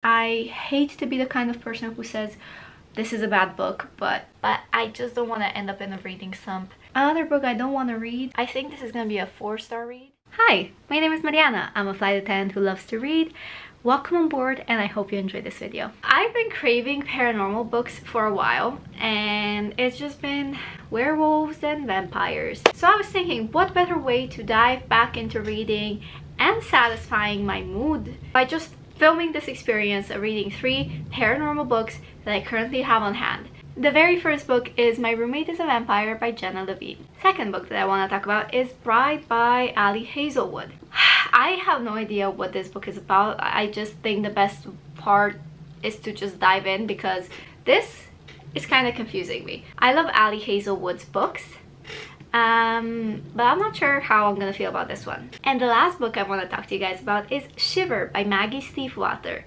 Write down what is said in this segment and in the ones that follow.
I hate to be the kind of person who says this is a bad book, but I just don't want to end up in a reading slump. Another book I don't want to read, I think this is gonna be a 4-star read. Hi, my name is Marjana. I'm a flight attendant who loves to read. Welcome on board, and I hope you enjoyed this video. I've been craving paranormal books for a while, and it's just been werewolves and vampires. So I was thinking, what better way to dive back into reading and satisfying my mood by just filming this experience of reading 3 paranormal books that I currently have on hand. The very first book is My Roommate is a Vampire by Jenna Levine. Second book that I want to talk about is Bride by Ali Hazelwood. I have no idea what this book is about. I just think the best part is to just dive in because this is kind of confusing me. I love Ali Hazelwood's books, but I'm not sure how I'm gonna feel about this one. And the last book I want to talk to you guys about is Shiver by Maggie Stiefvater.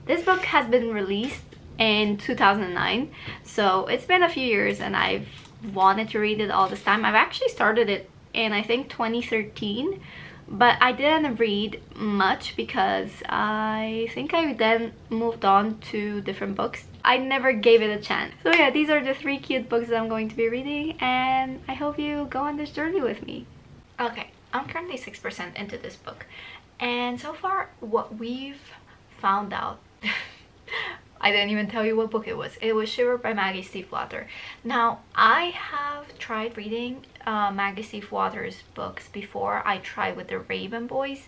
This book has been released in 2009, so it's been a few years and I've wanted to read it all this time. I've actually started it in I think 2013, but I didn't read much because I think I then moved on to different books. I never gave it a chance. So yeah, these are the 3 cute books that I'm going to be reading, and I hope you go on this journey with me. Okay, I'm currently 6% into this book, and so far what we've found out I didn't even tell you what book it was. It was Shiver by Maggie Stiefvater. Now, I have tried reading Maggie Stiefvater's books before. I tried with the Raven Boys,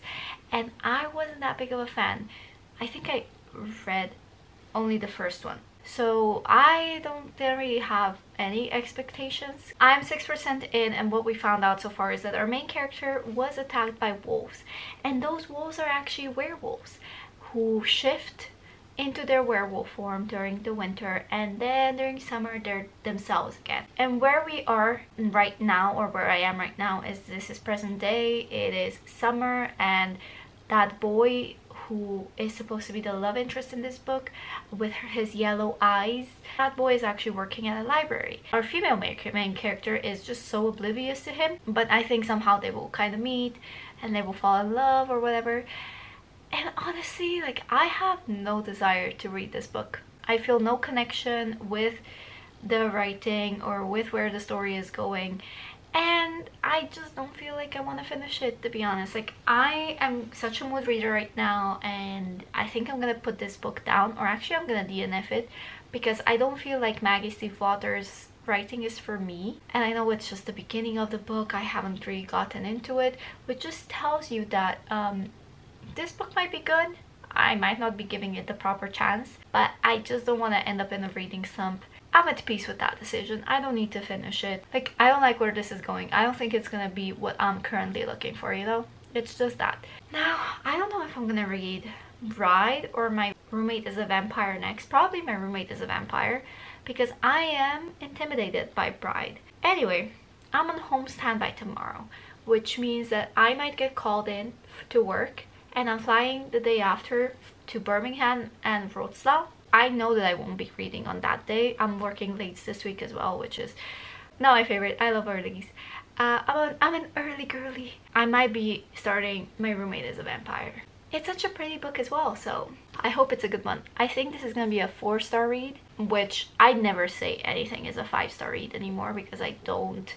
and I wasn't that big of a fan. I think I read only the first one. So I didn't really have any expectations. I'm 6% in, and what we found out so far is that our main character was attacked by wolves. And those wolves are actually werewolves who shift into their werewolf form during the winter, and then during summer they're themselves again. And where we are right now, or where I am right now, is this is present day. It is summer, and that boy who is supposed to be the love interest in this book with his yellow eyes, that boy is actually working at a library. Our female main character is just so oblivious to him, but I think somehow they will kind of meet and they will fall in love or whatever. And honestly, like, I have no desire to read this book. I feel no connection with the writing or with where the story is going, and I just don't feel like I want to finish it, to be honest. Like, I am such a mood reader right now, and I think I'm gonna put this book down, or actually I'm gonna DNF it, because I don't feel like Maggie Stiefvater's writing is for me. And I know it's just the beginning of the book, I haven't really gotten into it, which just tells you that this book might be good. I might not be giving it the proper chance, but I just don't want to end up in a reading slump. I'm at peace with that decision. I don't need to finish it. Like, I don't like where this is going. I don't think it's gonna be what I'm currently looking for, you know? It's just that. Now, I don't know if I'm gonna read Bride or My Roommate is a Vampire next. Probably My Roommate is a Vampire, because I am intimidated by Bride. Anyway, I'm on home standby tomorrow, which means that I might get called in to work, and I'm flying the day after to Birmingham and Wrocław. I know that I won't be reading on that day. I'm working late this week as well, which is not my favorite. I love earlies. I'm an early girly. I might be starting My Roommate is a Vampire. It's such a pretty book as well, so I hope it's a good one. I think this is gonna be a 4-star read, which I never say anything is a 5-star read anymore, because I don't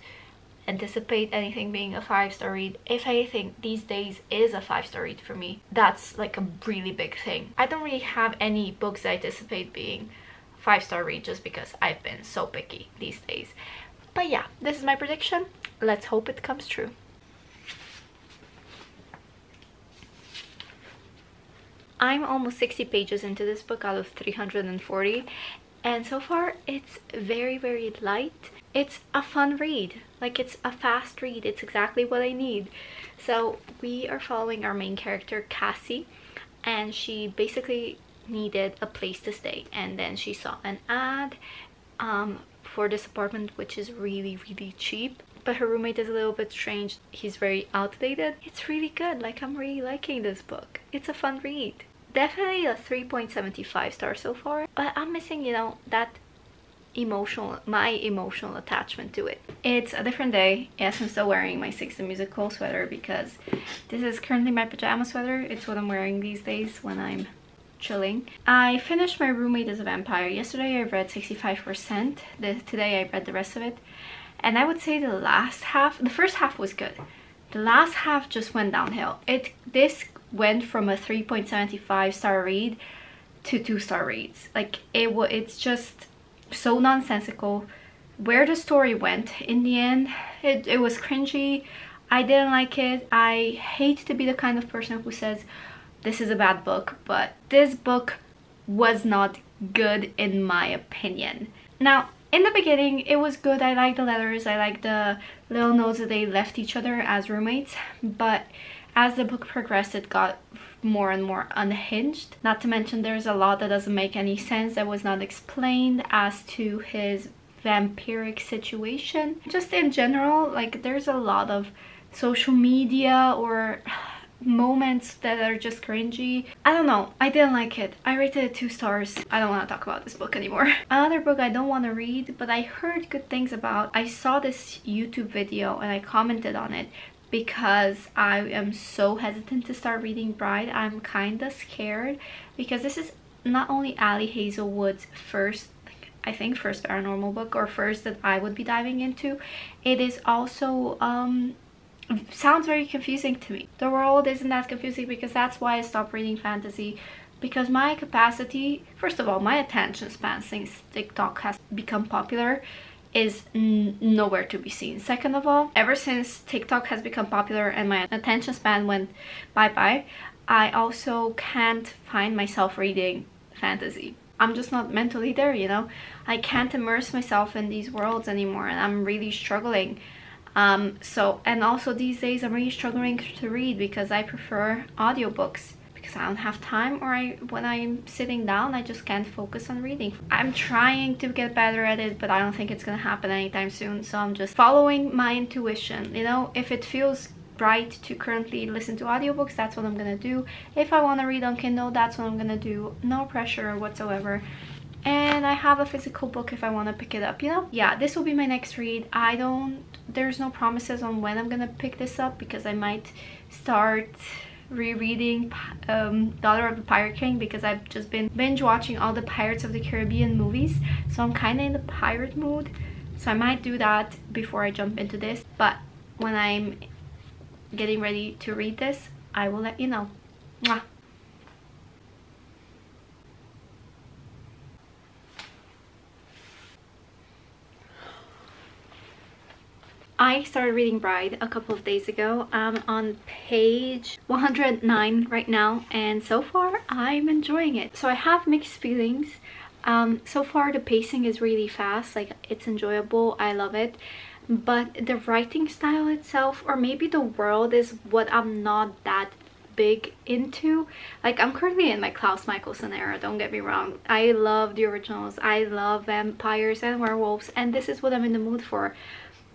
anticipate anything being a 5-star read. If anything, these days is a 5-star read for me. That's like a really big thing. I don't really have any books I anticipate being 5-star read, just because I've been so picky these days. But yeah, this is my prediction. Let's hope it comes true. I'm almost 60 pages into this book out of 340, and so far it's very, very light. It's a fun read. Like, it's a fast read. It's exactly what I need. So we are following our main character, Cassie, and she basically needed a place to stay, and then she saw an ad for this apartment, which is really, really cheap, but her roommate is a little bit strange. He's very outdated. It's really good. Like, I'm really liking this book. It's a fun read. Definitely a 3.75 stars so far, but I'm missing, you know, that my emotional attachment to it. It's a different day. Yes, I'm still wearing my Six the Musical sweater because this is currently my pajama sweater. It's what I'm wearing these days when I'm chilling. I finished My Roommate is a Vampire. Yesterday I read 65%. Today I read the rest of it. And I would say the first half was good. The last half just went downhill. This went from a 3.75 star read to 2-star reads. Like it's just so nonsensical. Where the story went in the end, it was cringy. I didn't like it. I hate to be the kind of person who says this is a bad book, but this book was not good in my opinion. Now, in the beginning, it was good. I liked the letters. I liked the little notes that they left each other as roommates. But as the book progressed, it got more and more unhinged. Not to mention, there's a lot that doesn't make any sense that was not explained as to his vampiric situation. Just in general, like, there's a lot of social media or moments that are just cringy. I don't know. I didn't like it. I rated it 2 stars. I don't want to talk about this book anymore. Another book I don't want to read, but I heard good things about. I saw this YouTube video and I commented on it because I am so hesitant to start reading Bride. I'm kind of scared because this is not only Ali Hazelwood's first, I think first paranormal book, or first that I would be diving into. It is also sounds very confusing to me. The world isn't that confusing because that's why I stopped reading fantasy, because my capacity, first of all, my attention span since TikTok has become popular is nowhere to be seen. Second of all, ever since TikTok has become popular and my attention span went bye-bye, I also can't find myself reading fantasy. I'm just not mentally there, you know? I can't immerse myself in these worlds anymore and I'm really struggling. And also these days I'm really struggling to read because I prefer audiobooks because I don't have time, or when I'm sitting down I just can't focus on reading. I'm trying to get better at it, but I don't think it's gonna happen anytime soon, so I'm just following my intuition, you know? If it feels right to currently listen to audiobooks, that's what I'm gonna do. If I want to read on Kindle, that's what I'm gonna do. No pressure whatsoever. And I have a physical book if I want to pick it up, you know? Yeah, this will be my next read. There's no promises on when I'm gonna pick this up because I might start rereading Daughter of the Pirate King because I've just been binge watching all the Pirates of the Caribbean movies, so I'm kind of in the pirate mood, so I might do that before I jump into this. But when I'm getting ready to read this, I will let you know. Mwah. I started reading Bride a couple of days ago. I'm on page 109 right now, and so far I'm enjoying it. So I have mixed feelings. So far the pacing is really fast, like it's enjoyable, I love it. But the writing style itself, or maybe the world, is what I'm not that big into. Like, I'm currently in my Klaus Michelson era, don't get me wrong. I love the originals, I love vampires and werewolves, and this is what I'm in the mood for.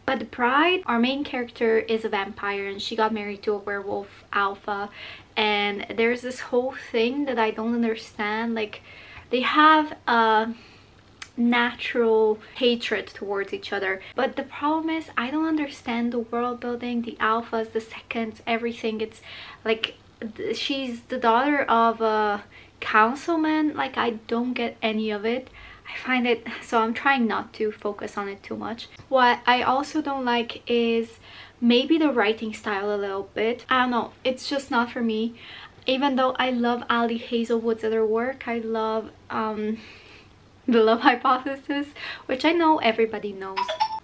But Bride, our main character is a vampire and she got married to a werewolf alpha, and there's this whole thing that I don't understand. Like, they have a natural hatred towards each other, but the problem is I don't understand the world building, the alphas, the seconds, everything. It's like she's the daughter of a councilman. Like, I don't get any of it. I find it, so I'm trying not to focus on it too much. What I also don't like is maybe the writing style a little bit. I don't know, it's just not for me. Even though I love Ali Hazelwood's other work, I love The Love Hypothesis, which I know everybody knows.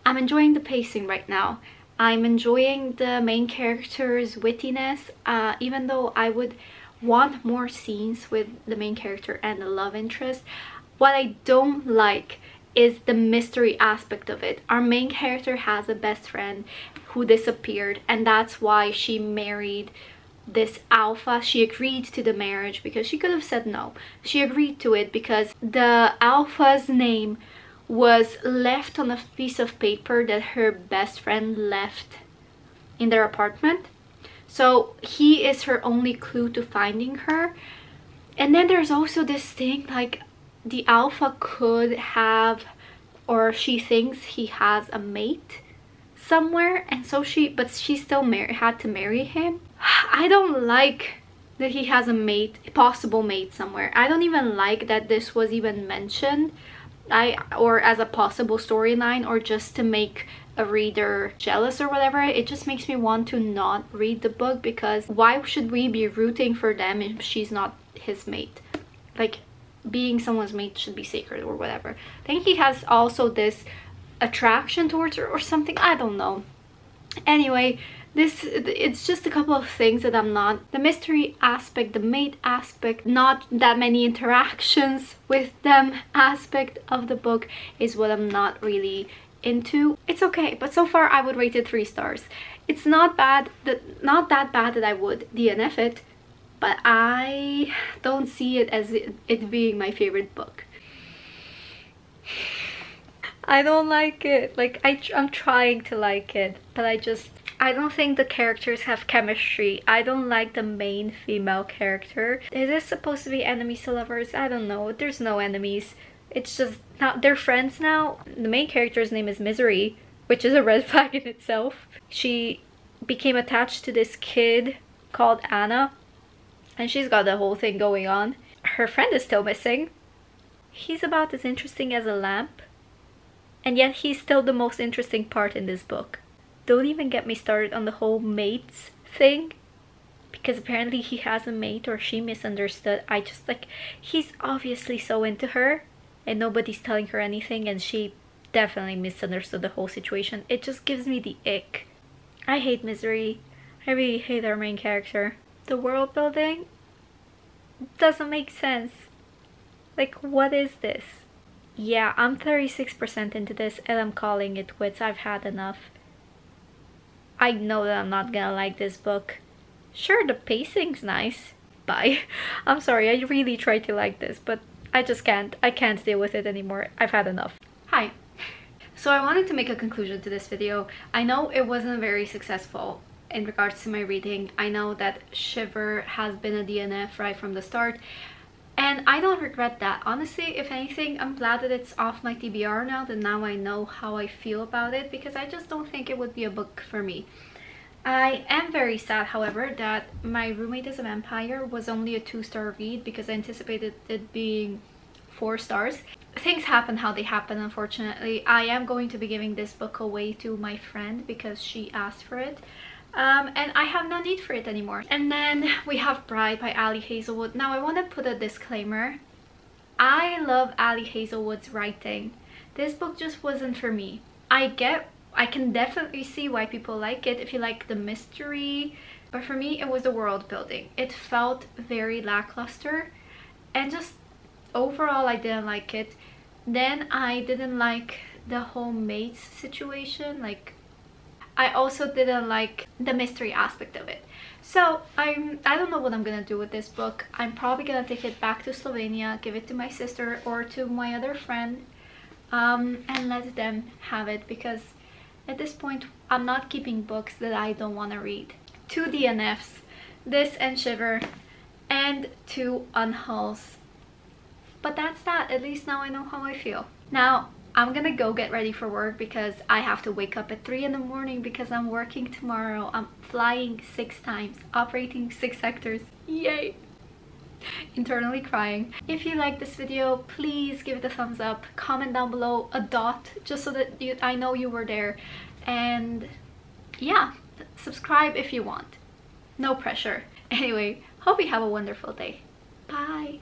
I'm enjoying the pacing right now. I'm enjoying the main character's wittiness, even though I would want more scenes with the main character and the love interest. What I don't like is the mystery aspect of it. Our main character has a best friend who disappeared, and that's why she married this alpha. She agreed to the marriage because she could have said no. She agreed to it because the alpha's name was left on a piece of paper that her best friend left in their apartment. So he is her only clue to finding her. And then there's also this thing, like, the alpha could have, or she thinks he has a mate somewhere, and so she still had to marry him. I don't like that he has a mate, a possible mate somewhere. I don't even like that this was even mentioned, or as a possible storyline, or just to make a reader jealous or whatever. It just makes me want to not read the book, because why should we be rooting for them if she's not his mate? Like, being someone's mate should be sacred or whatever. I think he has also this attraction towards her or something, I don't know. Anyway, it's just a couple of things that I'm not, the mystery aspect, the mate aspect, not that many interactions with them aspect of the book is what I'm not really into. It's okay, but so far I would rate it 3 stars. It's not bad, not that bad that I would DNF it, but I don't see it as it being my favorite book. I don't like it. Like, I'm trying to like it, but I don't think the characters have chemistry. I don't like the main female character. Is this supposed to be enemies to lovers? I don't know. There's no enemies. It's just not, they're friends now. The main character's name is Misery, which is a red flag in itself. She became attached to this kid called Anna, and she's got the whole thing going on. Her friend is still missing. He's about as interesting as a lamp, and yet he's still the most interesting part in this book. Don't even get me started on the whole mates thing, because apparently he has a mate, or she misunderstood. I just, like, he's obviously so into her and nobody's telling her anything, and she definitely misunderstood the whole situation. It just gives me the ick. I hate Misery. I really hate our main character. The world building doesn't make sense. Like, what is this? Yeah, I'm 36% into this and I'm calling it quits. I've had enough. I know that I'm not gonna like this book. Sure, the pacing's nice. Bye. I'm sorry, I really tried to like this, but I just can't. I can't deal with it anymore. I've had enough. Hi. So I wanted to make a conclusion to this video. I know it wasn't very successful in regards to my reading. I know that Shiver has been a DNF right from the start, and I don't regret that. Honestly, if anything, I'm glad that it's off my TBR now, that now I know how I feel about it, because I just don't think it would be a book for me. I am very sad, however, that My Roommate is a Vampire was only a 2-star read, because I anticipated it being 4 stars. Things happen how they happen, unfortunately. I am going to be giving this book away to my friend because she asked for it. And I have no need for it anymore. And then we have Bride by Ali Hazelwood. Now I want to put a disclaimer. I love Ali Hazelwood's writing. This book just wasn't for me. I can definitely see why people like it if you like the mystery, but for me it was the world building. It felt very lackluster, and just overall I didn't like it. Then I didn't like the whole mates situation. Like, I also didn't like the mystery aspect of it. So I don't know what I'm gonna do with this book. I'm probably gonna take it back to Slovenia, give it to my sister or to my other friend, and let them have it, because at this point I'm not keeping books that I don't want to read. 2 DNFs, this and Shiver, and 2 unhulls. But that's that. At least now I know how I feel. Now I'm gonna go get ready for work, because I have to wake up at 3 in the morning because I'm working tomorrow. I'm flying 6 times, operating 6 sectors. Yay! Internally crying. If you like this video, please give it a thumbs up. Comment down below a dot, just so that I know you were there. And yeah, subscribe if you want. No pressure. Anyway, hope you have a wonderful day. Bye!